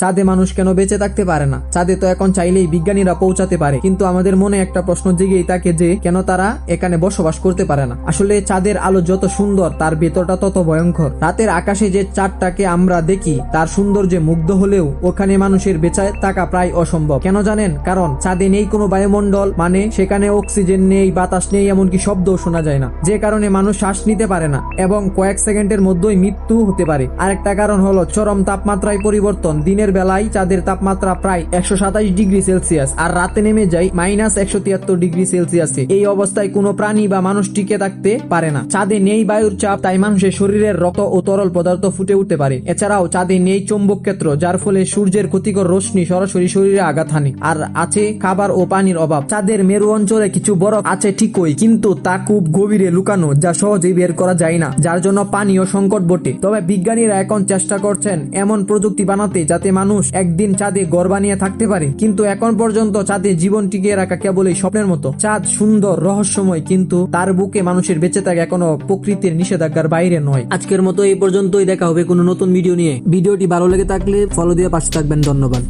চাঁদে মানুষ কেন বেঁচে থাকতে পারে না? চাঁদে তো এখন চাইলেই বিজ্ঞানীরা পৌঁছাতে পারে, কিন্তু আমাদের মনে একটা প্রশ্ন জেগেই থাকে যে কেন তারা এখানে বসবাস করতে পারে না। আসলে চাঁদের আলো যত সুন্দর তার ভেতরটা তত ভয়ঙ্কর। রাতের আকাশে যে চাঁদটাকে আমরা দেখি তার সৌন্দর্যে মুগ্ধ হলেও ওখানে মানুষের বেঁচে থাকা প্রায় অসম্ভব। কেন জানেন? কারণ চাঁদে নেই কোনো বায়ুমণ্ডল, মানে সেখানে অক্সিজেন নেই, বাতাস নেই, এমনকি শব্দও শোনা যায় না, যে কারণে মানুষ শ্বাস নিতে পারে না এবং কয়েক সেকেন্ডের মধ্যেই মৃত্যু হতে পারে। আরেকটা কারণ হলো চরম তাপমাত্রায় পরিবর্তন। দিনের বেলায় চাঁদের তাপমাত্রা প্রায় 127 ডিগ্রি সেলসিয়াস আর রাতে নেমে যায় -173 ডিগ্রি সেলসিয়াসে। এই অবস্থায় কোনো প্রাণী বা মানুষ টিকে থাকতে পারে না। চাঁদে নেই বায়ুর চাপ, তাই মানুষের শরীরের রক্ত ও তরল পদার্থ ফুটে উঠতে পারে। এছাড়াও চাঁদে নেই চৌম্বক ক্ষেত্র, যার ফলে সূর্যের ক্ষতিকর রশ্মি সরাসরি শরীরে আঘাত হানে। আর আছে খাবার ও পানির অভাব। চাঁদের মেরু অঞ্চলে কিছু বরফ আছে ঠিকই, কিন্তু তা খুব গভীরে লুকানো, যা সহজেই বের করা যায় না, যার জন্য পানীয় সংকট বটে। তবে বিজ্ঞানীরা এখন চেষ্টা করছেন এমন প্রযুক্তি বানাতে যাতে মানুষ একদিন চাঁদে ঘর বানিয়ে থাকতে পারে, কিন্তু এখন পর্যন্ত চাঁদে জীবন টিকিয়ে রাখা কেবলই স্বপ্নের মতো। চাঁদ সুন্দর, রহস্যময়, কিন্তু তার বুকে মানুষের বেঁচে থাকা এখনো প্রকৃতির নিষেধাজ্ঞার বাইরে নয়। আজকের মতো এই পর্যন্তই, দেখা হবে কোনো নতুন ভিডিও নিয়ে। ভিডিওটি ভালো লেগে থাকলে ফলো দিয়ে পাশে থাকবেন। ধন্যবাদ।